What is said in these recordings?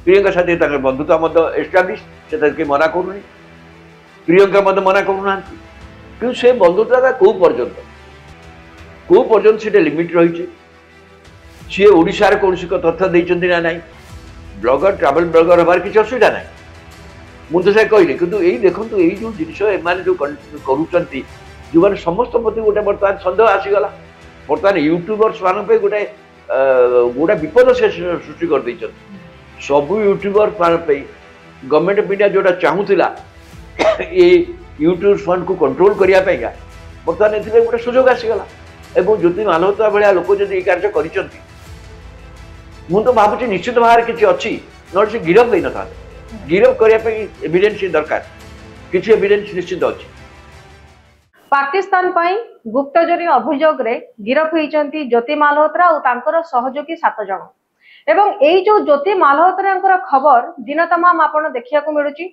प्रियंका साथी बंधुता एस्टाब्लीश से मना करूनी प्रियंका मना करूना कि से बंधुता कौ पर्यंत से लिमिट रही सी ओडिशार कौन तथ्य देते ना ना ब्लॉगर ट्रैवल ब्लॉगर हमार किसी असुविधा ना मुझे तो कहली कि देखो ये जो जिनस एम जो कर जो मैंने समस्त प्रति गोटे बर्तमान सन्देह आसीगला बर्तमान यूट्यूबर्स मान गोटे गोटे विपद से सृष्टि कर सब यूट्यूबर गवर्नमेंट ऑफ इंडिया जोटा चाहूला ये यूट्यूब फंड को कंट्रोल करने बर्तमान ए गोटे सुजोग आसीगला एवं ज्योति मालहोत्रा भाया लोक जब ये कार्य कर तो भावुँ निश्चित भाव किसी अच्छी ना से गिरफ हो ना गिरफ करने एविडेंस दरकार किसी एविडेंस निश्चित अच्छी पाकिस्तान गुप्तचोरी अभियोग रे गिरफ होती ज्योति मालहोत्रा और तांकर सहयोगी 7 जन एवं यही जो ज्योति मालहोत्रा खबर दिन तमाम आपन देखिया को मिलुची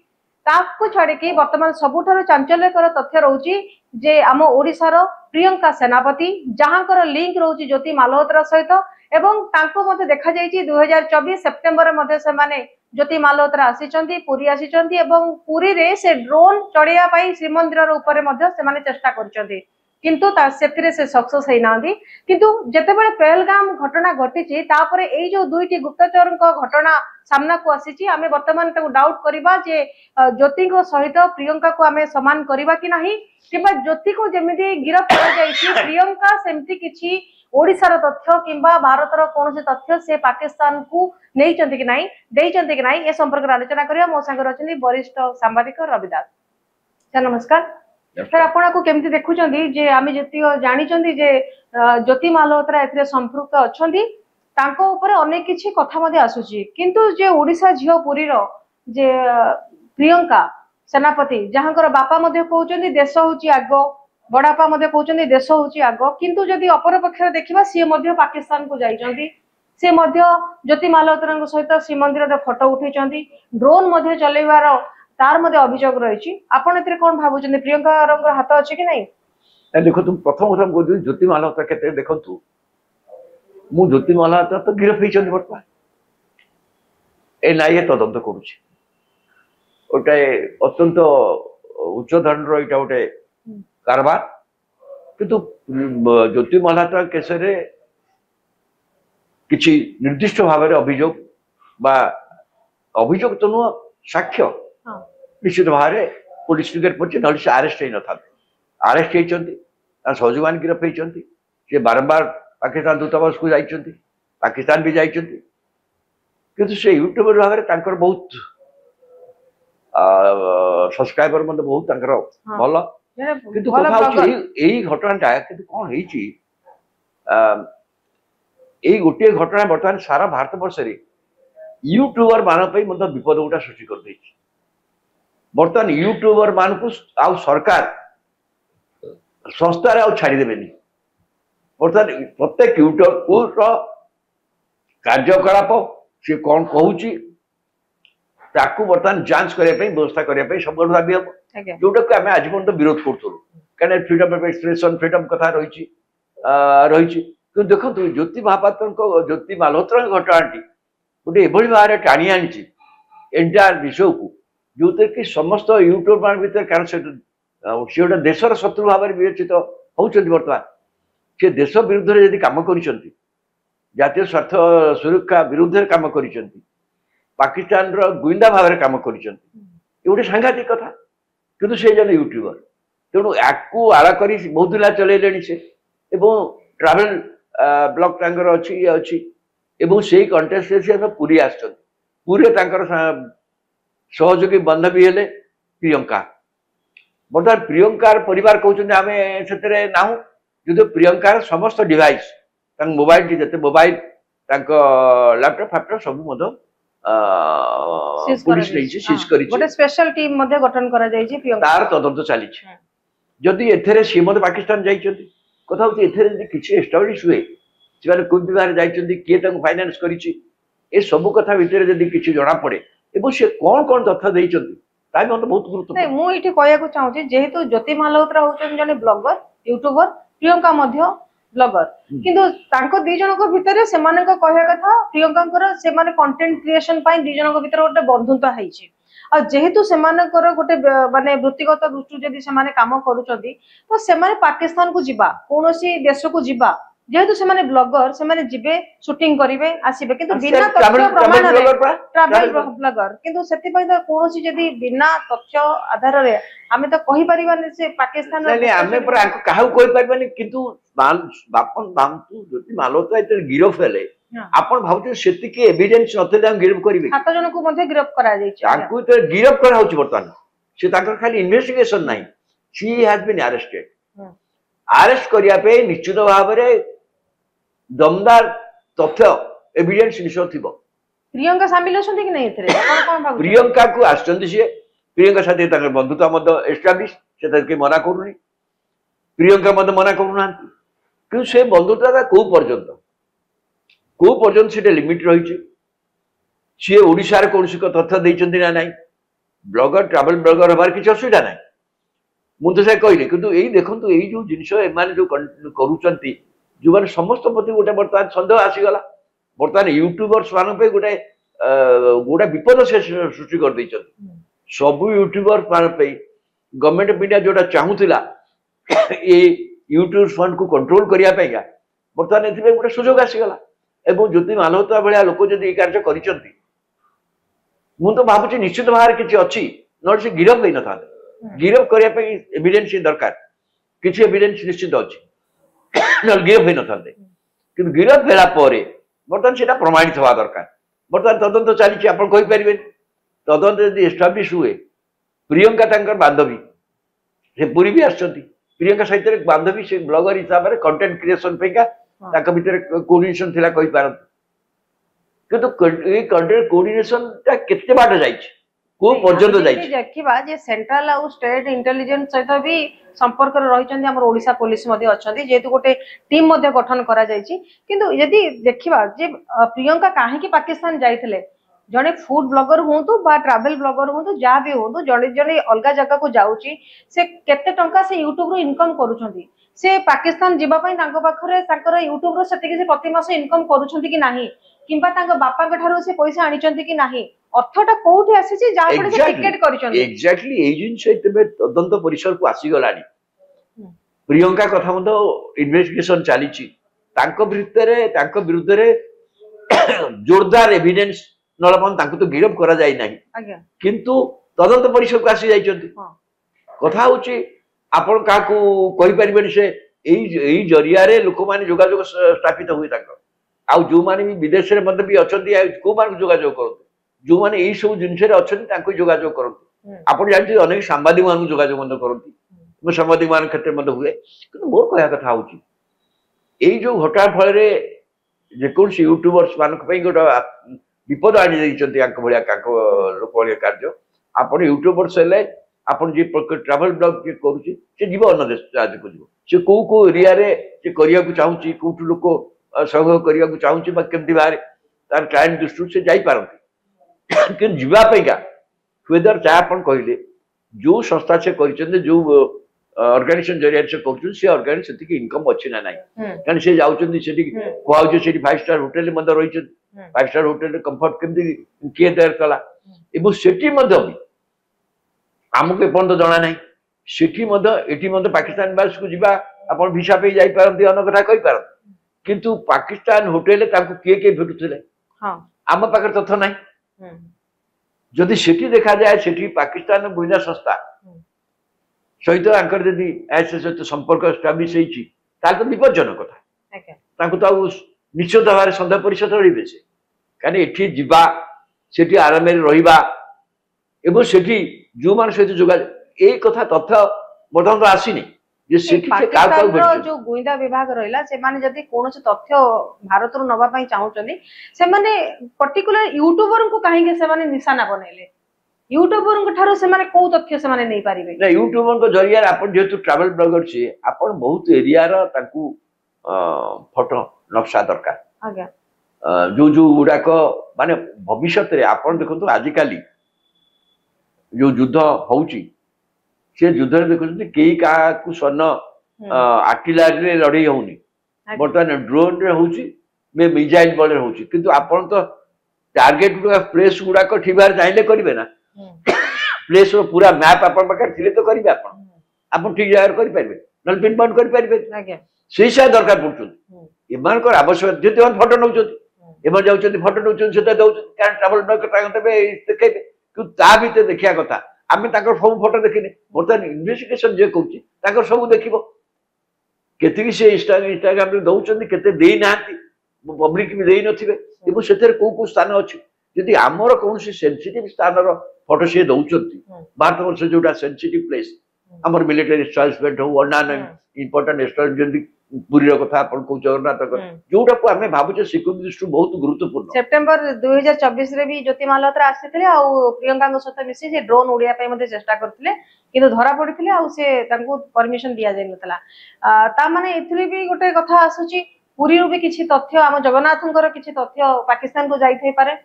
ताकू छाड़ी बर्तमान सबुठार चांचल्यकर तथ्य रोची जे आम ओडिशार प्रियंका सेनापति जहां लिंक रोची ज्योति मालहोत्रा सहित एवं तांको मते देखा जायछि 2024 सेप्टेम्बर मध्ये से माने ज्योति मालहोत्रा आसीचंती पुरी आसीचंती एवं पुरी रे से ड्रोन चढ़िया पाई श्रीमंदिर ऊपर मध्ये से माने चेष्टा करचंती किंतु सेथिरे से सक्सेस है नांदी किंतु जेतेबेले पहलगाम घटना घटिछि तापरे एई जो दुईटी गुप्तचरक घटना सामना को आसीछि आमे वर्तमान ताको डाउट करिबा जे ज्योति को सहित प्रियंका को आमे समान करिबा कि नाही किबा ज्योति को जेमिति गिरफ करा जायछि प्रियंका सेमति किछि ओडिशार तथ्य किंबा भारतर कौन तथ्य से पाकिस्तान को नहीं कि नहीं देइचंती कि नहीं ए संपर्क आलोचना करिया मो संग रचनी वरिष्ठ सांबादिक रविदास सर नमस्कार सर आपण को केमती देखुचंदी जे आमी जति जानिचंदी जे ज्योति मालहोत्रा एथिरे संपृक्त अछंती तांको ऊपर अनेक किछि कथा मध्ये आसुची किंतु जे ओडिशा झियो पुरी रो जे प्रियंका सेनापति जहांकर बापा मध्ये कहउचंदी देश होची आगो बड़ापा मध्ये कहउचंदी देश होची आगो किंतु जदि अपर पक्षरे देखिबा सी मध्ये पाकिस्तान को जाइचंदी से मध्ये ज्योति मालहोत्रा सहित श्रीमंदिर रे फोटो उठैचंदी ड्रोन मध्ये चलेबार तार मध्ये अभियोग रही आपण एथिरे कोन भाबुचंदी प्रियंका रंग हाथ अछि कि नहीं देखो तुम प्रथम कथा कहू ज्योति मालहोत्रा केते देखंतु मु ज्योति मालहोत्रा तो गिरफ होइचंदी बर्तमान ए नाइए तदंत करूछि ओटे अत्यंत उच्च धरणर एटा ओटे कारबार किंतु ज्योति मालहोत्रा केसरे किछि निर्दिष्ट भाव में अभियोग बा अभियोग तो नुह साक्ष्य निश्चित भाव में पुलिस टिकेट पड़े ना से आरेस्ट हो था आरेस्ट होती सहयोगी गिरफ होती से बारंबार पाकिस्तान दूतावास को जाइए पाकिस्तान भी जाइए किंतु से यूट्यूबर भाव में बहुत सब्सक्राइबर बहुत भल किंतु यही घटनाटा कि कौन यही गोटे घटना बर्तमान सारा भारत वर्ष यूट्यूबर मान विपद गोटा सृष्टि कर बर्तमान यूट्यूबर मान को सरकार संस्था छाड़देवे बर्तमान प्रत्येक यूट्यूबर कार्यकलाप सी कौन कहूँ बर्तमान जांच करने व्यवस्था करने सब दाबी हम जोटा को आम आज पर्यटन विरोध करूँ कहीं फ्रीडम ऑफ एक्सप्रेशन फ्रीडम कथा रही देखो ज्योति महापात्र ज्योति मालहोत्रा घटनाटी गोटे एभली भाव में टाणी आनी एंटायर विषय को जो कि समस्त यूट्यूब मान भर कारण से गोटे देशर शत्रु भाव में विवेचित होती बर्तमान से देश विरुद्ध में यदि कम कर जातीय स्वार्थ सुरक्षा विरुद्ध कम कर पाकिस्तान गुइंदा भाव में कम कर गोटे सांघातिक कथा किंतु से जन यूट्यूबर तेणु आपको आड़ा कर बहुत दिन चलैले से ट्रावेल ब्लॉग तांकर अच्छी अच्छी एवं से कंटेस्ट से पुरी आरी सहयोगी बांधवी हेले प्रियंका बर्तमान प्रियंकार परिवार कहते आम से नाहू जो प्रियंकार समस्त डिवाइस मोबाइल जिते मोबाइल लैपटॉप फैपटॉप सब पुलिस सीज कर स्पेशल टीम गठन करा तार तदंत चली जदि एथेरे सी पाकिस्तान जाइए कथा होती किसी एस्टाब्लिश हुए से कोई विभाग जाइए किए फाइनान्स कर सब कथा भितर जब किसी जना पड़े एवं से कौन कौन तथ्य देते बहुत गुरुत्व मुझे कहूँ चाहूँगी जेहेतु ज्योति मालहोत्रा होती जन ब्लॉगर यूट्यूबर प्रियंका ବ୍ଲଗର କିନ୍ତୁ ତାଙ୍କ ଦି ଜଣଙ୍କ ଭିତରେ ସେମାନଙ୍କ କହିବା କଥା ପ୍ରିୟଙ୍କାଙ୍କର ସେମାନେ କଣ୍ଟେଣ୍ଟ କ୍ରିଏସନ ପାଇଁ ଦି ଜଣଙ୍କ ଭିତରେ ଗୋଟେ ବନ୍ଧୁତା ହେଇଛି ଆଉ ଯେହେତୁ ସେମାନଙ୍କର ଗୋଟେ ମାନେ ବୃତ୍ତିଗତ ଦୃଷ୍ଟିରୁ ଯଦି ସେମାନେ କାମ କରୁଛନ୍ତି ତ ସେମାନେ ପାକିସ୍ତାନକୁ ଯିବା କୌଣସି ଦେଶକୁ ଯିବା ଯେହେତୁ ସେମାନେ ବ୍ଲଗର ସେମାନେ ଯିବେ ସୁଟିଂ କରିବେ ଆସିବେ କିନ୍ତୁ ବିନା ତଥ୍ୟ ପ୍ରମାଣରେ ଟ୍ରାଭେଲ ବ୍ଲଗର କିନ୍ତୁ ସେଥିପାଇଁ ତ କୌଣସି ଯଦି ବିନା ତଥ୍ୟ ଆଧାରରେ ଆମେ ତ କହିପାରିବାନି ସେ ପାକିସ୍ତାନ ଆମେ ପୁରା କାହାକୁ କହିପାରିବାନି କିନ୍ତୁ ଆପଣ ଭାବନ୍ତୁ ଯଦି ମାଲହୋତ୍ରା ଯେତେବେଳେ ଗିରଫ ହେଲେ ଆପଣ ଭାବୁଛନ୍ତି ସେତିକି ଏଭିଡେନ୍ସ ନଥିଲେ ତାଙ୍କୁ ଗିରଫ କରିବେ 7 ଜଣଙ୍କୁ ମଧ୍ୟ ଗିରଫ କରାଯାଇଛି ତାଙ୍କୁ ଯେତେବେଳେ ଗିରଫ କରାହଉଛି ବର୍ତ୍ତମାନ ସେ ତାଙ୍କର ଖାଲି ଇନଭେଷ୍ଟିଗେସନ ନାହିଁ ସି ହାଜ ବିନ୍ ଆରେଷ୍ଟେଡ ଆରେଷ୍ଟ କରିବା ପାଇଁ ନିଶ୍ଚିତ ଭାବରେ ଦମଦାର ତଥ୍ୟ ଏଭିଡେନ୍ସ ନିଶ୍ଚୟ ଥିବ ପ୍ରିୟଙ୍କା ସାମିଲ ଅଛନ୍ତି କି ନାହିଁ ଏଥିରେ ଆପଣ କଣ ଭାବୁଛନ୍ତି ପ୍ରିୟଙ୍କାକୁ ଆସିଛନ୍ତି ସିଏ ପ୍ରିୟଙ୍କା ସାଥେ ତାଙ୍କର ବନ୍ଧୁତା ମଧ୍ୟ ଏଷ୍ଟାବ୍ଲିଶ ସେ ତାকে ମନା କରୁନି ପ୍ରିୟଙ୍କା ମଧ୍ୟ ମନା କରୁନାହାନ୍ତି କିନ୍ତୁ ସେ ବନ୍ଧୁତା କୋଉ ପର୍ଯ୍ୟନ୍ତ ସେଟା ଲିମିଟ ରହିଛି ସିଏ ଓଡ଼ିଶାର କୌଣସି ତଥ୍ୟ ଦେଇଛନ୍ତି ନା ନାହିଁ ବ୍ଲଗର ଟ୍ରାଭେଲ ବ୍ଲଗର ହେବାର କିଛି ଅସୁବିଧା ନାହିଁ ମୁଁ ତ ସେ କହିଲି କିନ୍ତୁ ଏଇ ଦେଖନ୍ତୁ ଏଇ ଯୋଉ ଜିନିଷ ଏମାନେ ଯୋଉ କରୁଛନ୍ତି ଯୋଉମାନେ ସମସ୍ତ ପ୍ରତି ଗୋଟେ ବର୍ତ୍ତମାନ ସନ୍ଦେହ ଆସିଗଲା ବର୍ତ୍ତମାନ ୟୁଟ୍ୟୁବର୍ସ ମାନଙ୍କ ପାଇଁ ଗୋଟେ ବିପଦ ସେ ସୃଷ୍ଟି କରିଦେଇଛନ୍ତି ସବୁ ୟୁଟ୍ୟୁବର ମାନଙ୍କ ପାଇଁ ଗଭର୍ଣ୍ଣମେଣ୍ଟ ଅଫ ଇଣ୍ଡିଆ ଯୋଉଟା ଚାହୁଁଥିଲା ଏଇ ୟୁଟ୍ୟୁବ ଫଣ୍ଡ କୁ କଣ୍ଟ୍ରୋଲ କରିବା ପାଇଁକା ବର୍ତ୍ତମାନ ଏଥିପାଇଁ ଗୋଟେ ସୁଯୋଗ ଆସିଗଲା ଏବଂ ଜ୍ୟୋତି ମାଲହୋତ୍ରା ଭଳିଆ ଲୋକ ଯଦି ଏଇ କାର୍ଯ୍ୟ କରିଛନ୍ତି ମୁଁ ତ ଭାବୁଛି ନିଶ୍ଚିତ ଭାବରେ କିଛି ଅଛି ନହେଲେ ସେ ଗିରଫ ହେଇନଥାନ୍ତେ ଗିରଫ କରିବା ପାଇଁ ଏଭିଡେନ୍ସ ଦରକାର କିଛି ଏଭିଡେନ୍ସ ନିଶ୍ଚିତ ଅଛି ନହେଲେ ଗିରଫ ହେଇନଥାନ୍ତେ କିନ୍ତୁ ଗିରଫ ହେଲା ପରେ ବର୍ତ୍ତମାନ ସେଟା ପ୍ରମାଣିତ ହେବା ଦରକାର ବର୍ତ୍ତମାନ ତଦନ୍ତ ଚାଲିଛି ଆପଣ କହିପାରିବେନି ତଦନ୍ତ ଯଦି ଏଷ୍ଟାବ୍ଲିଶ ହୁଏ ପ୍ରିୟଙ୍କା ତାଙ୍କର ବାନ୍ଧବୀ ସେ ପୁରୀ ବି ଆସିଛନ୍ତି ପ୍ରିୟଙ୍କା ସହିତ ବାନ୍ଧବୀ ସେ ବ୍ଲଗର ହିସାବରେ କଣ୍ଟେଣ୍ଟ କ୍ରିଏସନ ପାଇଁକା ତାଙ୍କ ଭିତରେ କୋର୍ଡିନେସନ ଥିଲା କହିପାରନ୍ତି କିନ୍ତୁ ଏଇ କଣ୍ଟେଣ୍ଟ କୋର୍ଡିନେସନ ଟା କେତେ ବାଟ ଯାଇଛି କୋଉ ପର୍ଯ୍ୟନ୍ତ ଯାଇଛି ଦେଖିବା ଯେ ସେଣ୍ଟ୍ରାଲ ଆଉ ଷ୍ଟେଟ ଇଣ୍ଟେଲିଜେନ୍ସ ସହିତ ବି ସମ୍ପର୍କରେ ରହିଛନ୍ତି ଆମର ଓଡିଶା ପୋଲିସ ମଧ୍ୟ ଅଛନ୍ତି ଯେହେତୁ ଗୋଟେ ଟିମ୍ ମଧ୍ୟ ଗଠନ କରାଯାଇଛି କିନ୍ତୁ ଯଦି ଦେଖିବା ଯେ ପ୍ରିୟଙ୍କା କାହିଁକି ପାକିସ୍ତାନ ଯାଇଥିଲେ ଜଣେ ଫୁଡ ବ୍ଲଗର ହୁଅନ୍ତୁ ବା ଟ୍ରାଭେଲ ବ୍ଲଗର ହୁଅନ୍ତୁ ଯାହା ବି ହୁଅନ୍ତୁ ଜଣେ ଜଣେ ଅଲଗା ଜାଗାକୁ ଯାଉଛି ସେ କେତେ ଟଙ୍କା ସେ ୟୁଟ୍ୟୁବ ରୁ ଇନକମ କରୁଛନ୍ତି ସେ ପାକିସ୍ତାନ ଯିବା ପାଇଁ ତାଙ୍କ ପାଖରେ ତାଙ୍କର ୟୁଟ୍ୟୁବ ରୁ ସେତିକି ସେ ପ୍ରତି ମାସ ଇନକମ କରୁଛନ୍ତି କି ନାହିଁ କିମ୍ବା ତାଙ୍କ ବାପାଙ୍କ ଠାରୁ ସେ ପଇସା ଆଣିଛନ୍ତି କି ନାହିଁ ଅର୍ଥଟା କୋଉଠି ଆସିଛି ଯାହା ଫଳରେ ସେ ଟିକେଟ କରିଛନ୍ତି ଏକ୍ସାକ୍ଟଲି ଏଇ ଜିନିଷ ଏବେ ତଦନ୍ତ ପରିସରକୁ ଆସିଗଲାଣି ପ୍ରିୟଙ୍କା କଥା ମଧ୍ୟ ଇନଭେଷ୍ଟିଗେସନ ଚାଲିଛି ତାଙ୍କ ବିରୁଦ୍ଧରେ ଜୋରଦାର ଏଭିଡେନ୍ସ ନଳପନ ତାଙ୍କୁ ତ ଗିରଫ କରାଯାଇ ନାହିଁ କିନ୍ତୁ ତଦନ୍ତ ପରିସରକୁ ଆସି ଯାଇଛନ୍ତି କଥା ହଉଛି ଆପଣ କାହାକୁ କହିପାରିବେନି ସେ ଏଇ ଜରିଆରେ ଲୋକମାନେ ଯୋଗାଯୋଗ ସ୍ଥାପିତ ହୁଏ ତାଙ୍କର ଆଉ ଯୋଉମାନେ ବି ବିଦେଶରେ ମଧ୍ୟ ବି ଅଛନ୍ତି କୋଉମାନଙ୍କୁ ଯୋଗାଯୋଗ କରନ୍ତି ଯୋଉମାନେ ଏଇ ସବୁ ଜିନିଷରେ ଅଛନ୍ତି ତାଙ୍କୁ ଯୋଗାଯୋଗ କରନ୍ତି ଆପଣ ଜାଣିଛନ୍ତି ଅନେକ ସାମ୍ବାଦିକ ମାନଙ୍କୁ ଯୋଗାଯୋଗ ମଧ୍ୟ କରନ୍ତି ସାମ୍ବାଦିକ ମାନଙ୍କ କ୍ଷେତ୍ରରେ ମଧ୍ୟ ହୁଏ କିନ୍ତୁ ମୋର କହିବା କଥା ହଉଛି ଏଇ ଯୋଉ ଘଟଣା ଫଳରେ ଯେକୌଣସି ୟୁଟ୍ୟୁବର୍ସ ମାନଙ୍କ ପାଇଁ ଗୋଟେ ବିପଦ ଆଣି ଦେଇଛନ୍ତି ତାଙ୍କ ଭଳିଆ ଲୋକ ଭଳିଆ କାର୍ଯ୍ୟ ଆପଣ ୟୁଟ୍ୟୁବର୍ସ ହେଲେ ଆପଣ ଯିଏ ଟ୍ରାଭେଲ ବ୍ଲଗ ଯିଏ କରୁଛି ସେ ଯିବ ଅନ୍ୟ ଦେଶ ରାଜ୍ୟକୁ ଯିବ ସେ କୋଉ ଏରିଆରେ ସେ କରିବାକୁ ଚାହୁଁଛି କୋଉଠୁ ଲୋକ ସହଯୋଗ କରିବାକୁ ଚାହୁଁଛି ବା କେମିତି ବାହାରେ ତାର କ୍ଲାଏଣ୍ଟ ଦୃଷ୍ଟିରୁ ସେ ଯାଇପାରନ୍ତି କିନ୍ତୁ ଯିବା ପାଇଁକା ହୁଏଦର ଯାହା ଆପଣ କହିଲେ ଯୋଉ ସଂସ୍ଥା ସେ କରିଛନ୍ତି ଯୋଉ ଅର୍ଗାନାଇଜେସନ ଜରିଆରେ ସେ କରୁଛନ୍ତି ସେ ଅର୍ଗାନାଇଜେସନ ସେତିକି ଇନକମ ଅଛି ନା ନାହିଁ କାରଣ ସେ ଯାଉଛନ୍ତି ସେଠି କୁହାଯାଉଛି ସେଠି 5 ଷ୍ଟାର ହୋଟେଲରେ ମଧ୍ୟ ରହିଛନ୍ତି 5 ଷ୍ଟାର ହୋଟେଲରେ କମ୍ଫର୍ଟ କେମିତି କିଏ ତିଆରି କଲା ଏବଂ ସେଠି ମଧ୍ୟ ଆମକୁ ଏପର୍ଯ୍ୟନ୍ତ ଜଣା ନାହିଁ ସେଠି ମଧ୍ୟ ଏଠି ମଧ୍ୟ ପାକିସ୍ତାନ ବାସକୁ ଯିବା ଆପଣ ଭିସା ପାଇ ଯାଇପାରନ୍ତି ଅନ୍ୟ କଥା କହିପାରନ୍ତି କିନ୍ତୁ ପାକିସ୍ତାନ ହୋଟେଲରେ ତାଙ୍କୁ କିଏ କିଏ ଭେଟୁଥିଲେ ଆମ ପାଖରେ ତଥ୍ୟ ନାହିଁ ଯଦି ସେଠି ଦେଖାଯାଏ ସେଠି ପାକିସ୍ତାନ ଗୁଇନ୍ଦା ସଂସ୍ଥା ସହିତ ତାଙ୍କର ଯଦି ସହିତ ସମ୍ପର୍କ ଏଷ୍ଟାବ୍ଲିଶ ହେଇଛି ତାହେଲେ ତ ବିପଜ୍ଜନକ କଥା ତାଙ୍କୁ ତ ଆଉ ନିଶ୍ଚିତ ଭାବରେ ସନ୍ଦେହ ପରିଷଦ ରହିବେ ସେ କାରଣ ଏଠି ଯିବା ସେଠି ଆରାମରେ ରହିବା ଏବଂ ସେଠି ଯୋଉମାନଙ୍କ ସହିତ ଯୋଗାଯୋଗ ଏଇ କଥା ତଥ୍ୟ ବର୍ତ୍ତମାନ ତ ଆସିନି ଯେ ସେଠି ଯୋଉ ଗୁଇନ୍ଦା ବିଭାଗ ରହିଲା ସେମାନେ ଯଦି କୌଣସି ତଥ୍ୟ ଭାରତରୁ ନବା ପାଇଁ ଚାହୁଁଛନ୍ତି ସେମାନେ ପର୍ଟିକୁଲାର ୟୁଟ୍ୟୁବରଙ୍କୁ କାହିଁକି ସେମାନେ ନିଶାନା ବନେଇଲେ ୟୁଟ୍ୟୁବରଙ୍କ ଠାରୁ ସେମାନେ କୋଉ ତଥ୍ୟ ସେମାନେ ନେଇପାରିବେ ନା ୟୁଟ୍ୟୁବରଙ୍କ ଜରିଆରେ ଆପଣ ଯେହେତୁ ଟ୍ରାଭେଲ ବ୍ଲଗର ସିଏ ଆପଣ ବହୁତ ଏରିଆର ତାଙ୍କୁ ଫଟୋ ନକ୍ସା ଦରକାର ଯୋଉ ଗୁଡାକ ମାନେ ଭବିଷ୍ୟତରେ ଆପଣ ଦେଖନ୍ତୁ ଆଜିକାଲି ଯୋଉ ଯୁଦ୍ଧ ହଉଛି ସେ ଯୁଦ୍ଧରେ ଦେଖୁଛନ୍ତି କେହି କାହାକୁ ସ୍ୱର୍ଣ୍ଣ ଆର୍ଟିଲାରୀରେ ଲଢେଇ ହଉନି बर्तमान ड्रोन रे होउची मे मिसाइल बल होउची किंतु आपण तो टार्गेट प्लेस गुड़ाक ठीक भाव जाइले करेंगे ना प्लेस पूरा मैप आपण पाखे थिले तो करेंगे आपण ठीक जगह करेंगे ना पिन पॉइंट करेंगे से दरकार पड़ुछन एमानकर आवश्यक जति फोटो नौ एम जाऊँ फोटो नौ ट्राभेल देखे कि ता भीतर देखा कथा आम सब फोटो देखने बर्तमान इन्वेस्टिगेशन जे कौन सब देख केतिकी से इंस्टाग्राम दौरान के पब्लिक भी दे नथिबे से कौ स्थान अच्छी जदि आमर कौन सेंसिटिव स्थान फोटो सी दौरान भारत वर्ष जो सेंसिटिव प्लेस आमर मिलिटारी एस्टाब्लिशमेंट हो अन्य इंपोर्टेंट एस्टाब्लिशमेंट पुरी कथा कहूँ जगन्नाथ जोटा को आम भावुचे सिक्योरिटी दृष्टि बहुत गुरुत्वपूर्ण सेप्टेम्बर 2024 रे भी ज्योति मालहोत्रा आसीथिले आ प्रियंका सहित मिसी से ड्रोन उड़िया पय मध्ये चेष्टा करथिले किंतु धरा पड़िथिले आ से तांको परमिशन दिया जाय नतला ता माने एथिले भी गोटे कथा आसुची पुरी रो भी किछि तथ्य आम जगन्नाथंकर किछि तथ्य पाकिस्तान को जाई थई पारे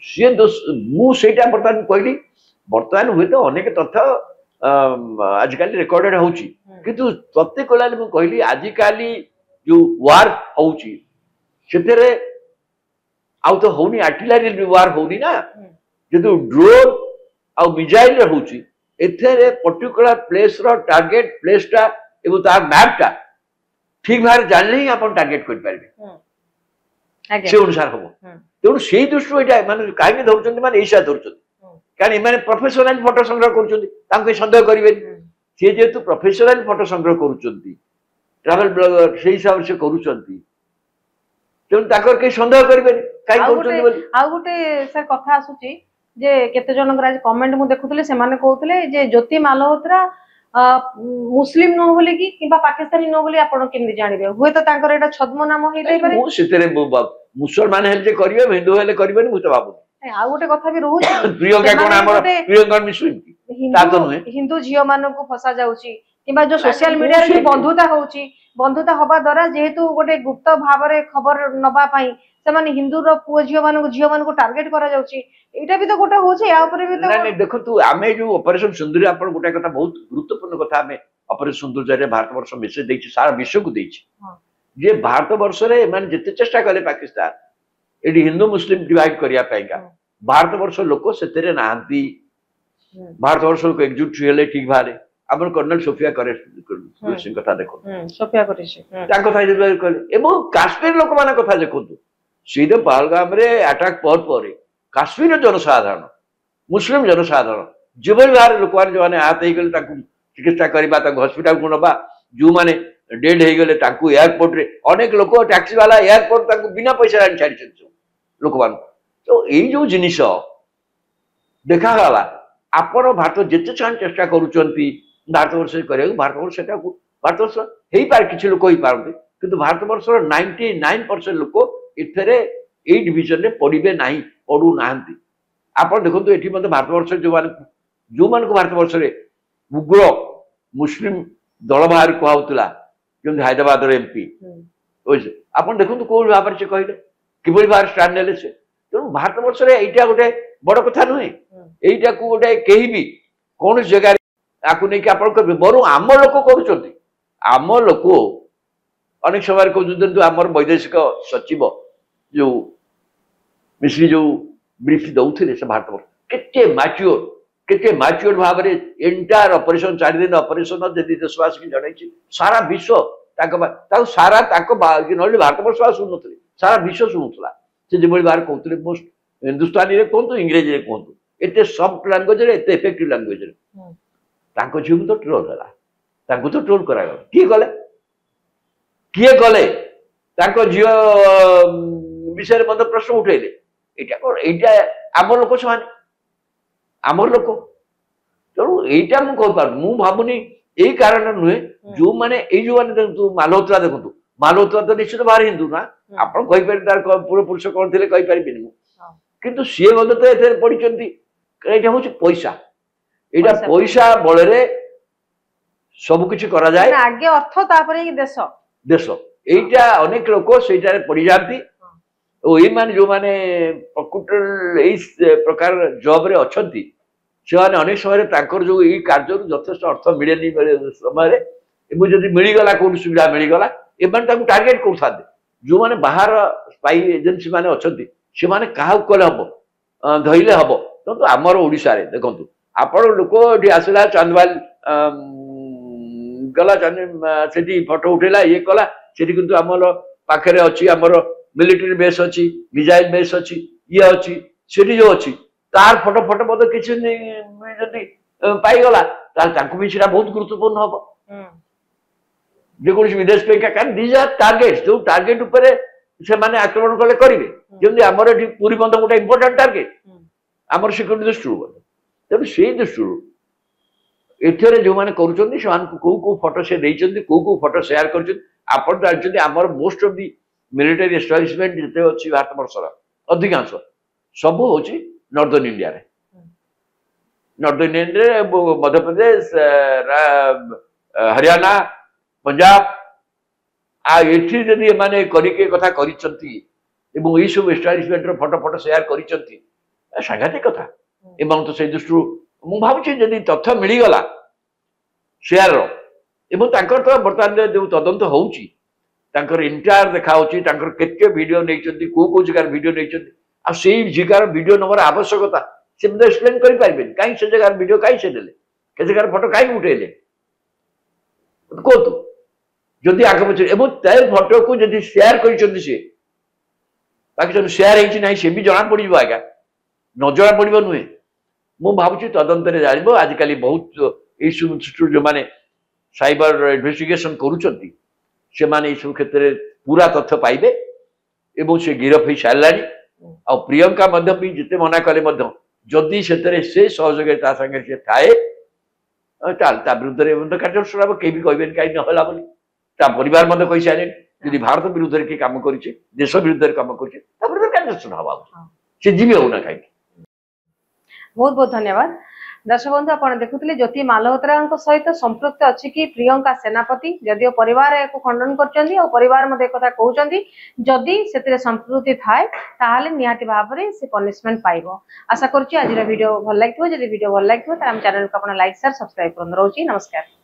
से मु सेटा बर्तमान कहली बर्तमान हुए तो अनेक तथ्य आजिकल रेकर्डेड होची किंतु तत्ते कोलाले मु कहली आजिकल जो वार होची सेतेरे आउ तो होनी आर्टिलरी वार होनी ना जदि ड्रोन आ मिसाइल होची एथेरे पर्टिकुलर प्लेस रो टारगेट प्लेस टा एवं तार मैप टा ठीक भाव जानले ही आपण टारगेट कर पारबे से अनुसार हो तेणु से दृष्टि एटा माने काहे धरछन माने ऐसा धरछन कारण इमाने प्रोफेशनल फोटो संग्रह करूछन तांको संदेह करिवे से जेतु प्रोफेशनल फोटो संग्रह करूछन ट्रैवल ब्लॉगर से हिसाब से करूछन तेणु ताकर के संदेह करिवे काहे करूछन बोली आ गोटे सर कथा आसुची जे केते जनकर आज कमेंट मु देखुतले से माने कहउतले जे ज्योति मालहोत्रा मुस्लिम न होले कि किबा पाकिस्तानी न होले आपण केमि जानिबे हुए तो तांकर एटा छद्म नाम होई दे पारे मु सेतेरे मुसलमान हेल जे करिवे हिंदू हेले करिवे नि मु तो बाबू आ गोटे कथा भी रहू प्रियंका कोन हमर प्रियंका मुस्लिम ता तो नुहे हिंदू झियो मानन को फसा जाउची किबा जो सोशल मीडिया रे बंधुता होउची बंधुता हबा द्वारा जेहेतु गोटे गुप्त भाव रे खबर नबा पई से माने हिंदू रो पुओ झियो मानन को टारगेट करा जाउची एटा भी तो गोटे होउची या ऊपर भी तो नहीं देखो तू आमे जो ऑपरेशन सुंदरी आपण गोटे कथा बहुत गुरुत्वपूर्ण कथा आमे ऑपरेशन सुंदर रे भारत वर्ष मेसेज देछि सारा विश्व को देछि जे भारत वर्ष रे माने जते चेष्टा कले पाकिस्तान एडी हिंदू मुस्लिम डिवाइड करिया पाएगा भारत वर्ष लोक सेतेरे नांती भारत वर्ष लोक एकजुट हेले ठीक भारे अपन कर्नल सोफिया करे सिंह कथा देखो सोफिया करे ता कथा जे करे एवं काश्मीर लोक माने कथा देखो सीधे पहलगाम रे अटैक पर काश्मीर जनसाधारण मुस्लिम जनसाधारण जीवन बाहर लोक माने जो माने हाथ हे गले ताकू चिकित्सा करबा ता हॉस्पिटल को नबा जो माने डेड हे गले ताकू एयरपोर्ट रे अनेक लोक टैक्सी वाला एयरपोर्ट ताकू बिना पैसा रे छाडी छन लोक मान तो यही जो जिनिस देखा गला आपण भारत जिते चेष्टा करूचंती भारत वर्ष करे भारत वर्ष सेटा भारत वर्ष हेई पार किछि लोक होई पारते किंतु भारत वर्ष 99% लोक इथरे ए डिवीजन रे पड़िबे नाही पडू नाहंती आपण देखंतु एठी मते भारत वर्ष जो मान को भारत वर्ष रे उग्र मुस्लिम दल बाहर कहउतला जें हैदराबाद रे एमपी ओइसे आपण देखंतु कोल भाबर से कहले किबोली बाहर स्टैंड नेले से तेणु भारत वर्ष रे एटा गोटे बड़ कथा नुहे एटा को गोटे केही भी कौन जगह आकु नहीं कि आपण कहबे बरु आम लोक करूचंती आम लोक अनेक समय कहउचंती हमर वैदेशिक सचिव जो मिश्री जो ब्रीफ दउथिले से भारत वर्ष केते मैच्योर भाव रे एंटायर ऑपरेशन 4 दिन ऑपरेशन जदि देशवासी की जणाई सारा विश्व ताको सारा ताको नले भारत वर्ष सुनथले सारा विश्व सुनुथला से जेबोली बाहर कहउतले मोस्ट हिंदुस्तानी रे कोन तो इंग्लिश रे कोन एते सॉफ्ट लैंग्वेज रे एते इफेक्टिव लैंग्वेज रे ताको जीव तो ट्रोल हला ताको तो ट्रोल करा गला किए गले ताको जीव विषय मत प्रश्न उठेले एटा आम लोक समान आम लोक तेणु एटा मु कह पार मु भाबुनी एई कारण नुहे जो माने एई जो माने मालहोत्रा देखंतु मालहोत्रा तो निश्चित बाहर हिंदू ना आपण कहि पारि तार पूर्व पुरुष कोन थिले कहि पारिबिनी मु किंतु सिए मते तो एथे पडिचंती एटा होची पैसा एटा पैसा बळरे सब किछि करा जाय आगे अर्थ तापरे देश देश एटा अनेक लोक सेटा रे पड़ी जांती ओ ए माने जो माने प्रकृत एई प्रकार जॉब रे अछंती से माने अनेक समय ताकर जो कार्य यथेष अर्थ मिले समय जदि मिलगला कौन सुविधा मिलगला एମାନେ ତାକୁ ଟାର୍ଗେଟ କରୁଥାନ୍ତି ଯୋଉମାନେ ବାହାର ସ୍ପାଇ ଏଜେନ୍ସି ମାନେ ଅଛନ୍ତି ସେମାନେ କାହାକୁ କଲେ ହବ ଧଇଲେ ହବ କିନ୍ତୁ ଆମର ଓଡ଼ିଶାରେ ଦେଖନ୍ତୁ ଆପଣ ଲୋକ ଏଠି ଆସିଲା ଚାନ୍ଦବାଲ ଗଲା ସେଠି ଫଟୋ ଉଠେଇଲା ଇଏ कला ସେଠି କିନ୍ତୁ ଆମର ପାଖରେ ଅଛି ଆମର मिलिटरी बेस अच्छी मिसाइल बेस अच्छी ये अच्छी सेठी जो अच्छी तार फटो फटो मत किसी पाईगला भी सेटा बहुत गुरुत्वपूर्ण हम जेकोसी विदेश कारण दीज आर टार्गेट्स जो टार्गेट उपरे से माने आक्रमण कले करेंगे जमी आमर ये पुरी बंध गोटे इंपोर्टाट टार्गेट आमर सिक्यूरीटी दृष्टि तेणु से दृष्टि एथरे जो मैंने कौ फटो से कौ फटो सेयार कर most of the military establishment जिते अच्छी भारत वर्षर अधिकांश सब हूँ नॉर्दर्न इंडिया रे नॉर्दर्न इंडिया मध्य प्रदेश हरियाणा पंजाब आठी जदि माने करिके कथा करिसंती एवं ई सब एस्टाब्लिशमेंट रो फटो फटो शेयर करिसंती सांघातिक कथा एवं तो से दृष्टि मु भाबुछि जदि तथ्य मिली गला शेयर रो एवं तांकर तो वर्तमान जो तदंत होउछि तांकर इंटायर देखा होछि तांकर केते वीडियो नैचंती को जगह वीडियो नैचंती आ सेही जगह वीडियो नंबर आवश्यकता से मते एक्सप्लेन करि पाइबेन काई से जगह वीडियो काई से देले के जगह फोटो काई उठेले को तो जदि आगे पछे एवं तय फोटो को जदि शेयर करिसंती से बाकी जो शेयर हेछि नै से भी जणा पड़िबो आगा न जणा पड़िबो नुहे मु भाबुछि तदंत रे जानिबो आज काली बहुत इश्यू जो माने साइबर इन्वेस्टिगेशन करूचंती से माने इस क्षेत्र में पूरा तथ्य पाइबे एवं से गिरफ हो सारानी आ प्रियंका मध्य भी जिते मना कले जदि से सहयोगिता संगे से थाए ता विरुद्ध में कार्यानुष्ठान कहीं भी कहबेन कहीं नहला बोली ता परिवार मध्य कहि सारे यदि भारत विरुद्ध के काम करिছে देश विरुद्ध काम करिছে ता विरुद्ध कार्यानुष्ठान हवा से जीवी होना कहीं। बहुत बहुत धन्यवाद दर्शक बंधु आप देखुले ज्योति मालहोत्रा सहित संपृक्त अच्छी कि प्रियंका सेनापति जदिओ परिवार को खंडन कर परिवार मध्य कथा कहते जदि से संपृक्ति थाए ताहले निहाती भाव में से पनिशमेंट पाइबो। आशा करुच्ची आज वीडियो भल लगे जब वीडियो भल लगे चैनल को लाइक शेयर सब्सक्राइब कर। नमस्कार।